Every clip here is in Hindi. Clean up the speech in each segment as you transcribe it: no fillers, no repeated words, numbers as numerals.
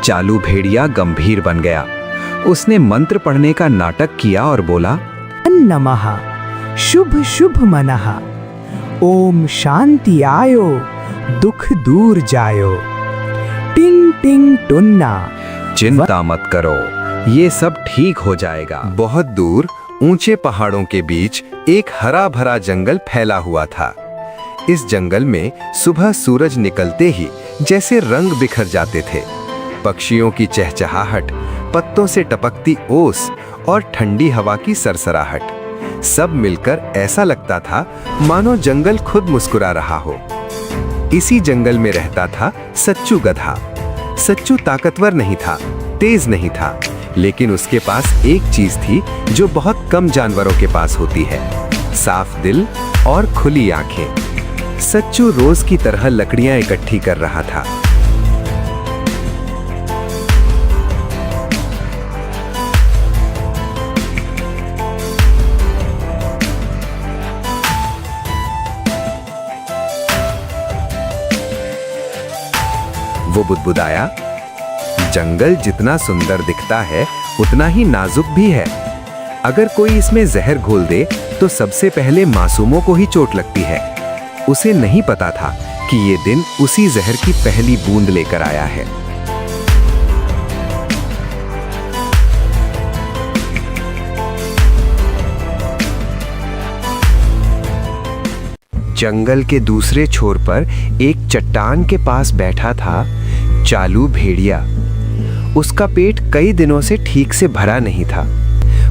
चालू भेड़िया गंभीर बन गया। उसने मंत्र पढ़ने का नाटक किया और बोला, नमः शुभ शुभ मनः, ओम शांति आयो, दुख दूर जायो, टिंग टिंग टुन्ना। चिंता मत करो, ये सब ठीक हो जाएगा। बहुत दूर ऊंचे पहाड़ों के बीच एक हरा भरा जंगल फैला हुआ था। इस जंगल में सुबह सूरज निकलते ही जैसे रंग बिखर जाते थे। पक्षियों की चहचहाहट, पत्तों से टपकती ओस और ठंडी हवा की सरसराहट, सब मिलकर ऐसा लगता था मानो जंगल खुद मुस्कुरा रहा हो। इसी जंगल में रहता था सच्चू गधा। सच्चू ताकतवर नहीं था, तेज नहीं था, लेकिन उसके पास एक चीज थी जो बहुत कम जानवरों के पास होती है, साफ दिल और खुली आंखें। सच्चू रोज की तरह लकड़ियां इकट्ठी कर रहा था। वो बुदबुदाया, जंगल जितना सुंदर दिखता है उतना ही नाजुक भी है। अगर कोई इसमें जहर घोल दे तो सबसे पहले मासूमों को ही चोट लगती है। उसे नहीं पता था कि ये दिन उसी जहर की पहली बूंद लेकर आया है। जंगल के दूसरे छोर पर एक चट्टान के पास बैठा था चालू भेड़िया। उसका पेट कई दिनों से ठीक से भरा नहीं था।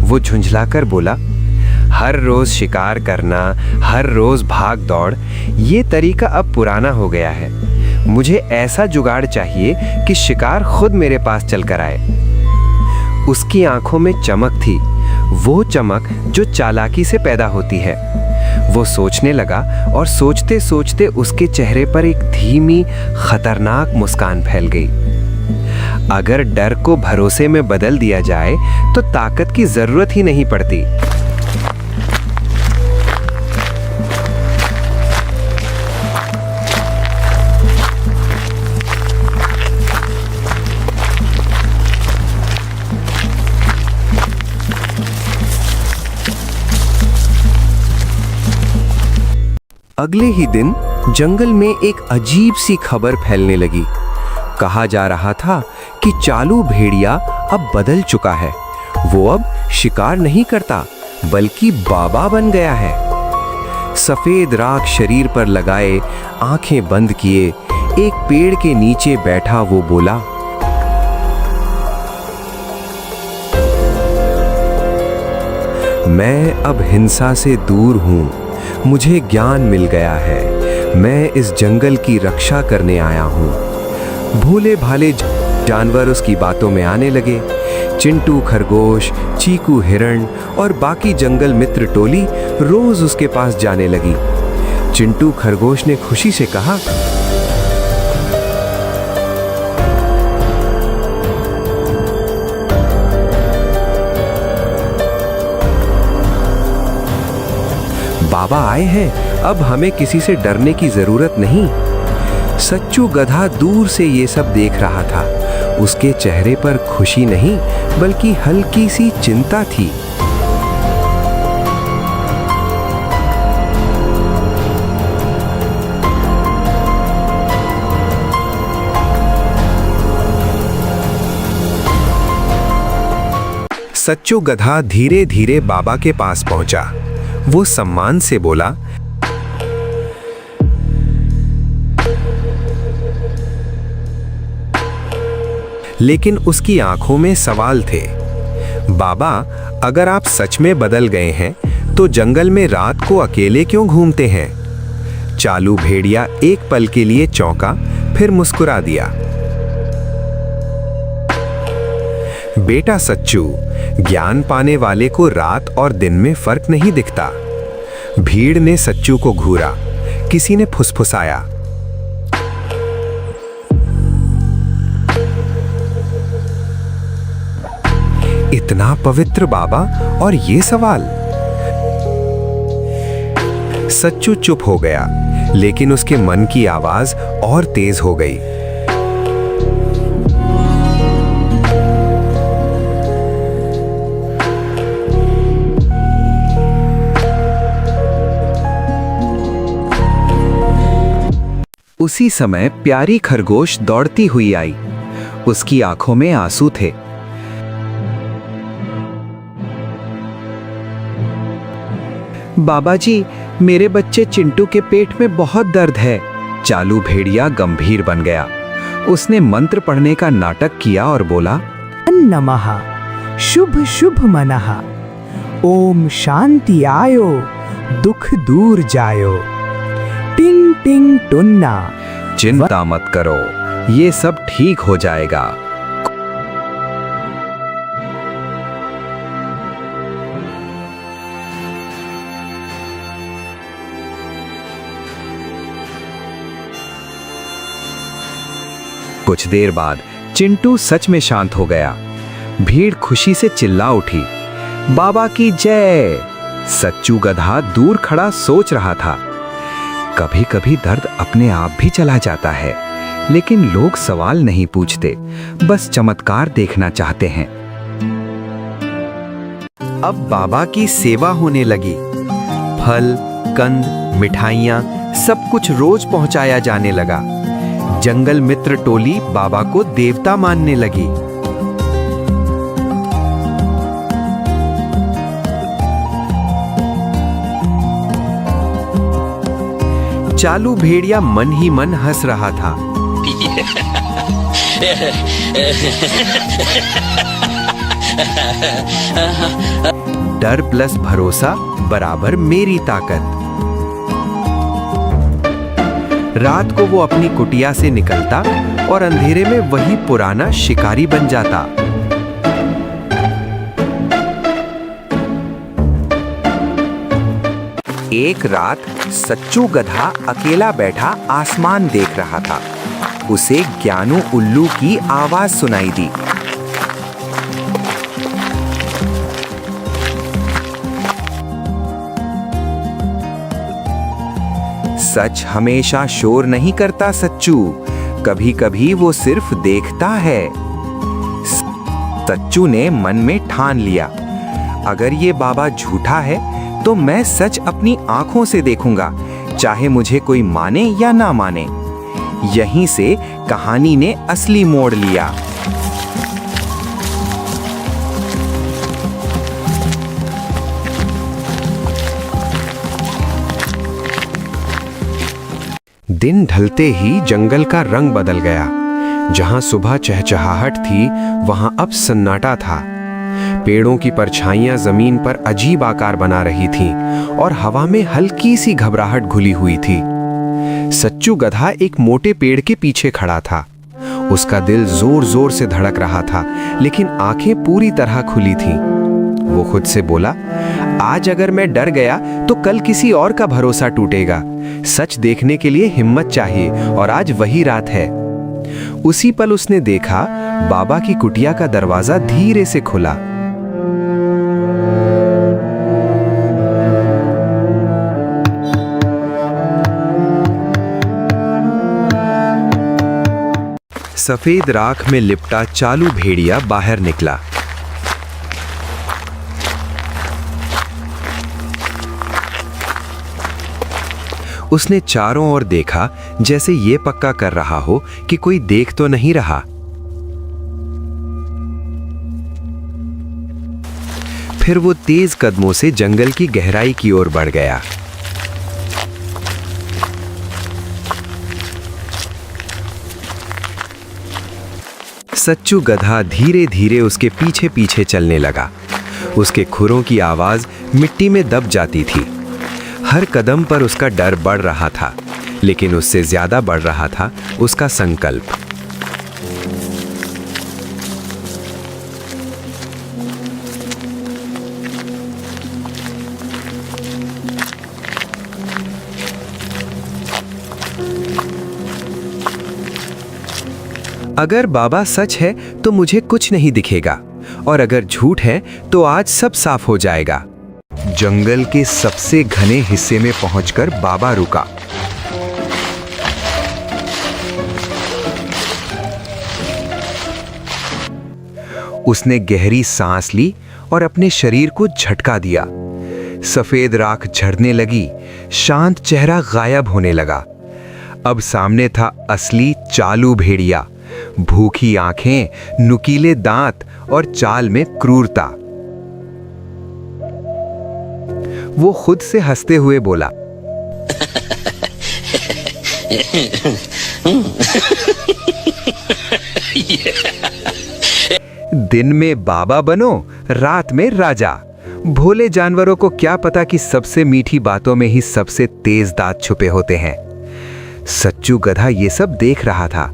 वो झुंझलाकर बोला, हर रोज शिकार करना, हर रोज भाग दौड़, ये तरीका अब पुराना हो गया है। मुझे ऐसा जुगाड़ चाहिए कि शिकार खुद मेरे पास चलकर आए। उसकी आंखों में चमक थी, वो चमक जो चालाकी से पैदा होती है। वो सोचने लगा और सोचते सोचते उसके चेहरे पर एक धीमी, खतरनाक मुस्कान फैल गई। अगर डर को भरोसे में बदल दिया जाए तो ताकत की जरूरत ही नहीं पड़ती। अगले ही दिन जंगल में एक अजीब सी खबर फैलने लगी। कहा जा रहा था कि चालू भेड़िया अब बदल चुका है। वो अब शिकार नहीं करता बल्कि बाबा बन गया है। सफेद राख शरीर पर लगाए, आंखें बंद किए, एक पेड़ के नीचे बैठा वो बोला, मैं अब हिंसा से दूर हूं, मुझे ज्ञान मिल गया है, मैं इस जंगल की रक्षा करने आया हूं। भोले भाले जानवर उसकी बातों में आने लगे। चिंटू खरगोश, चीकू हिरण और बाकी जंगल मित्र टोली रोज उसके पास जाने लगी। चिंटू खरगोश ने खुशी से कहा, बाबा आए हैं, अब हमें किसी से डरने की जरूरत नहीं। सच्चू गधा दूर से ये सब देख रहा था। उसके चेहरे पर खुशी नहीं बल्कि हल्की सी चिंता थी। सच्चू गधा धीरे धीरे बाबा के पास पहुंचा। वो सम्मान से बोला, लेकिन उसकी आंखों में सवाल थे। बाबा, अगर आप सच में बदल गए हैं तो जंगल में रात को अकेले क्यों घूमते हैं? चालू भेड़िया एक पल के लिए चौंका, फिर मुस्कुरा दिया। बेटा सच्चू, ज्ञान पाने वाले को रात और दिन में फर्क नहीं दिखता। भीड़ ने सच्चू को घूरा। किसी ने फुसफुसाया, इतना पवित्र बाबा और ये सवाल। सच्चू चुप हो गया, लेकिन उसके मन की आवाज और तेज हो गई। उसी समय प्यारी खरगोश दौड़ती हुई आई। उसकी आंखों में आंसू थे। बाबा जी, मेरे बच्चे चिंटू के पेट में बहुत दर्द है। चालू भेड़िया गंभीर बन गया। उसने मंत्र पढ़ने का नाटक किया और बोला, नमः शुभ शुभ मनः, ओम शांति आयो, दुख दूर जायो। टिंग टिंग टुन्ना। चिंता मत करो, ये सब ठीक हो जाएगा। कुछ देर बाद चिंटू सच में शांत हो गया। भीड़ खुशी से चिल्ला उठी, बाबा की जय। सच्चू गधा दूर खड़ा सोच रहा था, कभी कभी दर्द अपने आप भी चला जाता है, लेकिन लोग सवाल नहीं पूछते, बस चमत्कार देखना चाहते हैं। अब बाबा की सेवा होने लगी। फल, कंद, मिठाइयाँ सब कुछ रोज पहुंचाया जाने लगा। जंगल मित्र टोली बाबा को देवता मानने लगी। चालू भेड़िया मन ही मन हंस रहा था। डर प्लस भरोसा बराबर मेरी ताकत। रात को वो अपनी कुटिया से निकलता और अंधेरे में वही पुराना शिकारी बन जाता। एक रात सच्चू गधा अकेला बैठा आसमान देख रहा था। उसे ज्ञानू उल्लू की आवाज सुनाई दी। सच हमेशा शोर नहीं करता सच्चू, कभी कभी वो सिर्फ देखता है। सच्चू ने मन में ठान लिया, अगर ये बाबा झूठा है तो मैं सच अपनी आंखों से देखूंगा, चाहे मुझे कोई माने या ना माने। यहीं से कहानी ने असली मोड़ लिया। दिन ढलते ही जंगल का रंग बदल गया। जहां सुबह चहचहाहट थी, वहां अब सन्नाटा था। पेड़ों की परछाइयां जमीन पर अजीब आकार बना रही थीं और हवा में हल्की सी घबराहट घुली हुई थी। सच्चू गधा एक मोटे पेड़ के पीछे खड़ा था। उसका दिल जोर जोर से धड़क रहा था, लेकिन आंखें पूरी तरह खुली थीं। वो खुद से बोला, आज अगर मैं डर गया तो कल किसी और का भरोसा टूटेगा। सच देखने के लिए हिम्मत चाहिए और आज वही रात है। उसी पल उसने देखा, बाबा की कुटिया का दरवाजा धीरे से खुला। सफेद राख में लिपटा चालू भेड़िया बाहर निकला। उसने चारों ओर देखा, जैसे ये पक्का कर रहा हो कि कोई देख तो नहीं रहा। फिर वो तेज कदमों से जंगल की गहराई की ओर बढ़ गया। सच्चू गधा धीरे धीरे उसके पीछे पीछे चलने लगा। उसके खुरों की आवाज मिट्टी में दब जाती थी। हर कदम पर उसका डर बढ़ रहा था, लेकिन उससे ज्यादा बढ़ रहा था उसका संकल्प। अगर बाबा सच है तो मुझे कुछ नहीं दिखेगा, और अगर झूठ है तो आज सब साफ हो जाएगा। जंगल के सबसे घने हिस्से में पहुंचकर बाबा रुका। उसने गहरी सांस ली और अपने शरीर को झटका दिया। सफेद राख झड़ने लगी, शांत चेहरा गायब होने लगा। अब सामने था असली चालू भेड़िया, भूखी आंखें, नुकीले दांत और चाल में क्रूरता। वो खुद से हंसते हुए बोला, दिन में बाबा बनो, रात में राजा। भोले जानवरों को क्या पता कि सबसे मीठी बातों में ही सबसे तेज दांत छुपे होते हैं। सच्चू गधा ये सब देख रहा था।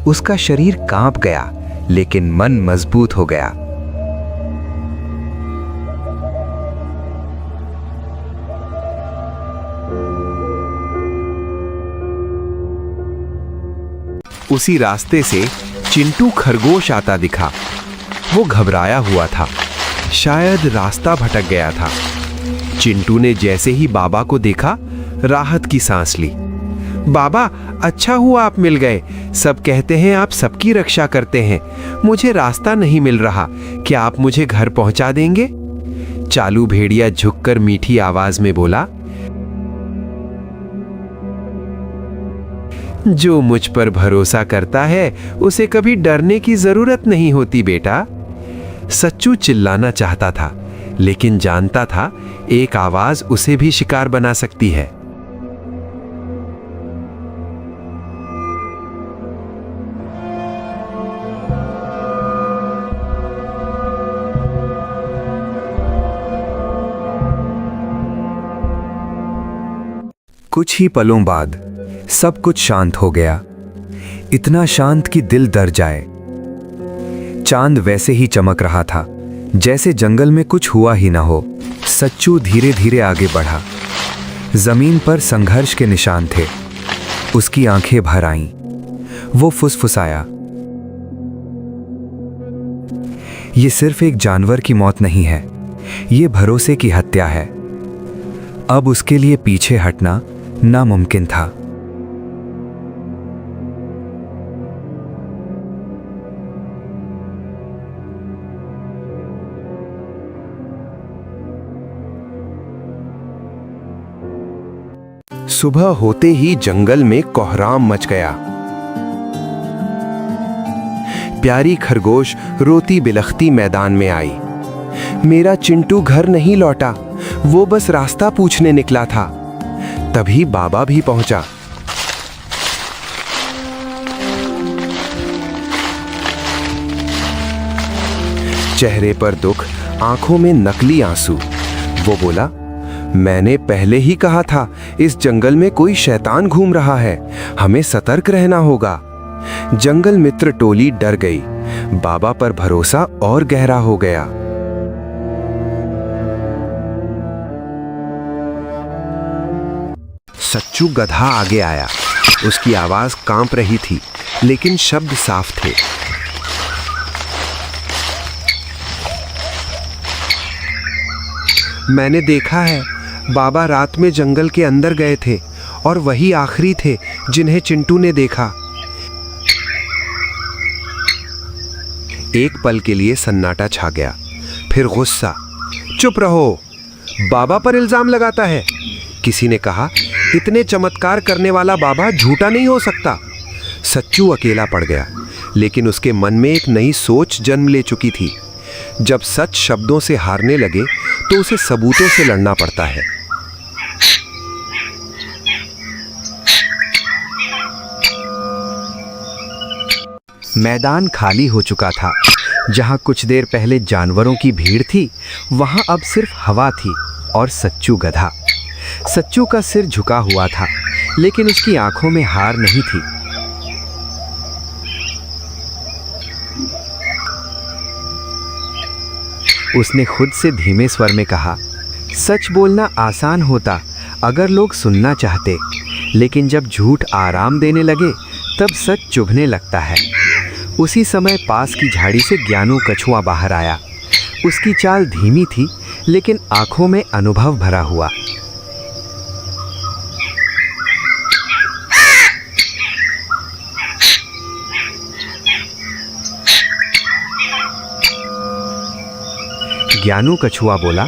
उसका शरीर कांप गया, लेकिन मन मजबूत हो गया। उसी रास्ते से चिंटू खरगोश आता दिखा। वो घबराया हुआ था, शायद रास्ता भटक गया था। चिंटू ने जैसे ही बाबा को देखा, राहत की सांस ली। बाबा, अच्छा हुआ आप मिल गए। सब कहते हैं आप सबकी रक्षा करते हैं। मुझे रास्ता नहीं मिल रहा, क्या आप मुझे घर पहुंचा देंगे? चालू भेड़िया झुककर मीठी आवाज में बोला, जो मुझ पर भरोसा करता है उसे कभी डरने की जरूरत नहीं होती बेटा। सच्चू चिल्लाना चाहता था, लेकिन जानता था एक आवाज उसे भी शिकार बना सकती है। कुछ ही पलों बाद सब कुछ शांत हो गया, इतना शांत कि दिल डर जाए। चांद वैसे ही चमक रहा था जैसे जंगल में कुछ हुआ ही ना हो। सच्चू धीरे धीरे आगे बढ़ा। जमीन पर संघर्ष के निशान थे। उसकी आंखें भर आईं। वो फुसफुसाया, ये सिर्फ एक जानवर की मौत नहीं है, ये भरोसे की हत्या है। अब उसके लिए पीछे हटना नामुमकिन था। सुबह होते ही जंगल में कोहराम मच गया। प्यारी खरगोश रोती बिलखती मैदान में आई। मेरा चिंटू घर नहीं लौटा, वो बस रास्ता पूछने निकला था। तभी बाबा भी पहुंचा। चेहरे पर दुख, आंखों में नकली आंसू। वो बोला, मैंने पहले ही कहा था इस जंगल में कोई शैतान घूम रहा है, हमें सतर्क रहना होगा। जंगल मित्र टोली डर गई। बाबा पर भरोसा और गहरा हो गया। सच्चू गधा आगे आया। उसकी आवाज कांप रही थी, लेकिन शब्द साफ थे। मैंने देखा है, बाबा रात में जंगल के अंदर गए थे और वही आखिरी थे जिन्हें चिंटू ने देखा। एक पल के लिए सन्नाटा छा गया, फिर गुस्सा। चुप रहो, बाबा पर इल्जाम लगाता है। किसी ने कहा, इतने चमत्कार करने वाला बाबा झूठा नहीं हो सकता। सच्चू अकेला पड़ गया, लेकिन उसके मन में एक नई सोच जन्म ले चुकी थी। जब सच शब्दों से हारने लगे तो उसे सबूतों से लड़ना पड़ता है। मैदान खाली हो चुका था। जहां कुछ देर पहले जानवरों की भीड़ थी, वहां अब सिर्फ हवा थी और सच्चू गधा। सच्चू का सिर झुका हुआ था, लेकिन उसकी आंखों में हार नहीं थी। उसने खुद से धीमे स्वर में कहा, सच बोलना आसान होता अगर लोग सुनना चाहते, लेकिन जब झूठ आराम देने लगे तब सच चुभने लगता है। उसी समय पास की झाड़ी से ज्ञानू कछुआ बाहर आया। उसकी चाल धीमी थी, लेकिन आंखों में अनुभव भरा हुआ। ज्ञानू कछुआ बोला,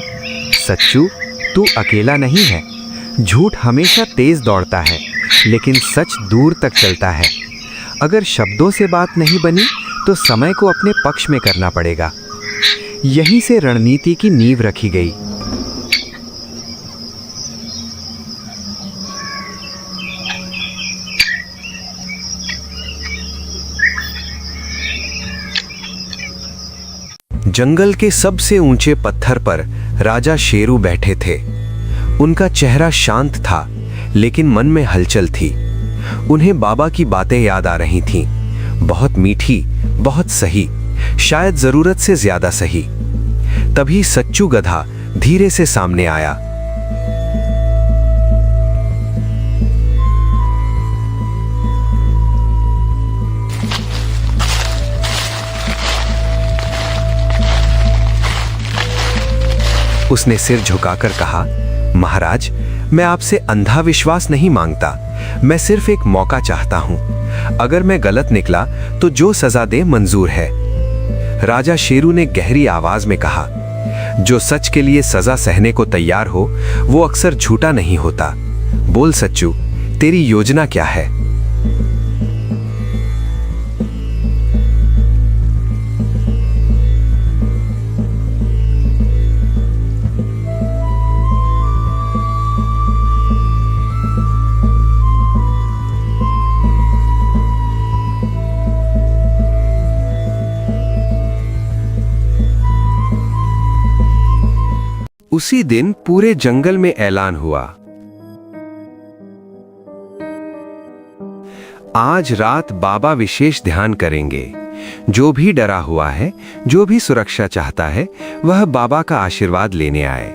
सच्चू, तू अकेला नहीं है। झूठ हमेशा तेज दौड़ता है, लेकिन सच दूर तक चलता है। अगर शब्दों से बात नहीं बनी तो समय को अपने पक्ष में करना पड़ेगा। यहीं से रणनीति की नींव रखी गई। जंगल के सबसे ऊंचे पत्थर पर राजा शेरू बैठे थे। उनका चेहरा शांत था, लेकिन मन में हलचल थी। उन्हें बाबा की बातें याद आ रही थीं, बहुत मीठी, बहुत सही, शायद जरूरत से ज्यादा सही। तभी सच्चू गधा धीरे से सामने आया। उसने सिर झुकाकर कहा, महाराज, मैं आपसे अंधा विश्वास नहीं मांगता, मैं सिर्फ एक मौका चाहता हूं। अगर मैं गलत निकला तो जो सजा दे मंजूर है। राजा शेरू ने गहरी आवाज में कहा, जो सच के लिए सजा सहने को तैयार हो वो अक्सर झूठा नहीं होता। बोल सच्चू, तेरी योजना क्या है? उसी दिन पूरे जंगल में ऐलान हुआ, आज रात बाबा विशेष ध्यान करेंगे। जो भी डरा हुआ है, जो भी सुरक्षा चाहता है, वह बाबा का आशीर्वाद लेने आए।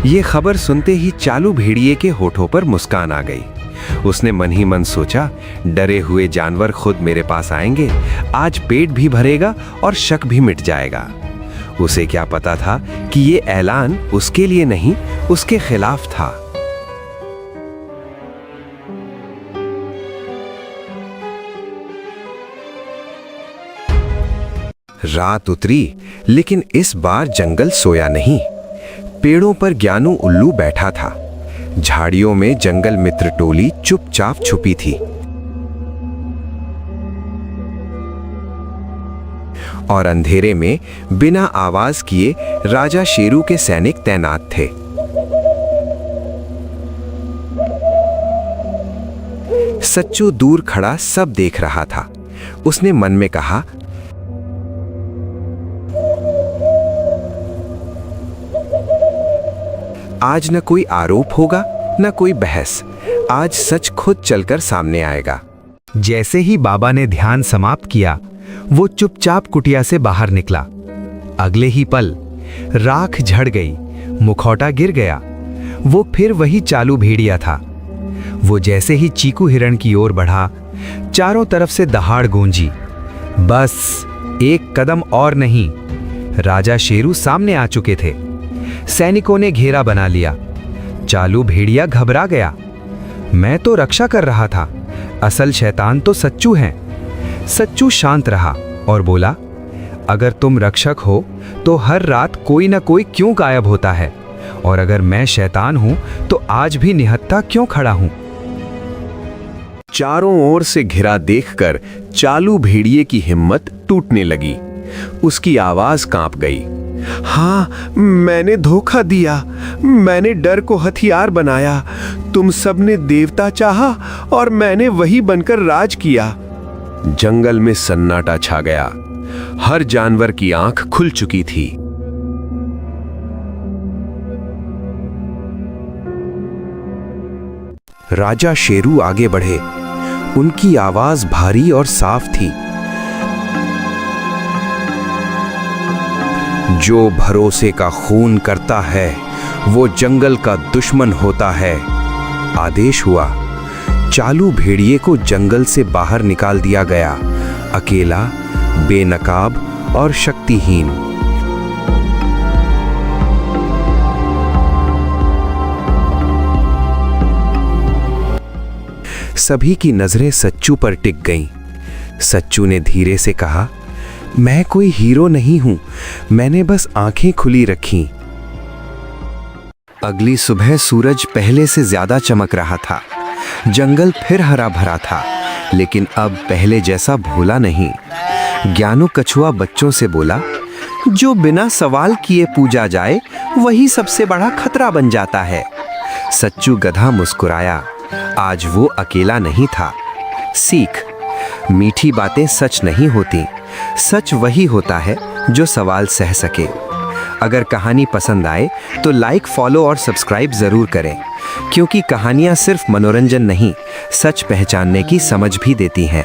ये खबर सुनते ही चालू भेड़िए के होठों पर मुस्कान आ गई। उसने मन ही मन सोचा, डरे हुए जानवर खुद मेरे पास आएंगे, आज पेट भी भरेगा और शक भी मिट जाएगा। उसे क्या पता था कि ये ऐलान उसके लिए नहीं, उसके खिलाफ था। रात उतरी, लेकिन इस बार जंगल सोया नहीं। पेड़ों पर ज्ञानू उल्लू बैठा था। झाड़ियों में जंगल मित्र टोली चुपचाप छुपी थी। और अंधेरे में बिना आवाज किए राजा शेरू के सैनिक तैनात थे। सच्चू दूर खड़ा सब देख रहा था। उसने मन में कहा, आज न कोई आरोप होगा, न कोई बहस। आज सच खुद चलकर सामने आएगा। जैसे ही बाबा ने ध्यान समाप्त किया, वो चुपचाप कुटिया से बाहर निकला। अगले ही पल राख झड़ गई, मुखौटा गिर गया। वो फिर वही चालू भेड़िया था। वो जैसे ही चीकू हिरण की ओर बढ़ा, चारों तरफ से दहाड़ गूंजी। बस एक कदम और नहीं, राजा शेरू सामने आ चुके थे। सैनिकों ने घेरा बना लिया। चालू भेड़िया घबरा गया। मैं तो रक्षा कर रहा था, असल शैतान तो सच्चू हैं। सच्चू शांत रहा और बोला, अगर तुम रक्षक हो तो हर रात कोई ना कोई क्यों गायब होता है, और अगर मैं शैतान हूं तो आज भी निहत्था क्यों खड़ा हूं? चारों ओर से घिरा देखकर चालू भेड़िए की हिम्मत टूटने लगी। उसकी आवाज कांप गई। हाँ, मैंने धोखा दिया, मैंने डर को हथियार बनाया। तुम सबने देवता चाहा और मैंने वही बनकर राज किया। जंगल में सन्नाटा छा गया। हर जानवर की आंख खुल चुकी थी। राजा शेरू आगे बढ़े। उनकी आवाज भारी और साफ थी। जो भरोसे का खून करता है वो जंगल का दुश्मन होता है। आदेश हुआ। चालू भेड़िए को जंगल से बाहर निकाल दिया गया, अकेला, बेनकाब और शक्तिहीन। सभी की नजरें सच्चू पर टिक गईं। सच्चू ने धीरे से कहा, मैं कोई हीरो नहीं हूं, मैंने बस आंखें खुली रखीं। अगली सुबह सूरज पहले से ज्यादा चमक रहा था। जंगल फिर हरा भरा था, लेकिन अब पहले जैसा भोला नहीं। ज्ञानू कछुआ बच्चों से बोला, जो बिना सवाल किए पूजा जाए वही सबसे बड़ा खतरा बन जाता है। सच्चू गधा मुस्कुराया, आज वो अकेला नहीं था। सीख, मीठी बातें सच नहीं होती, सच वही होता है जो सवाल सह सके। अगर कहानी पसंद आए तो लाइक, फॉलो और सब्सक्राइब जरूर करें, क्योंकि कहानियां सिर्फ मनोरंजन नहीं, सच पहचानने की समझ भी देती हैं।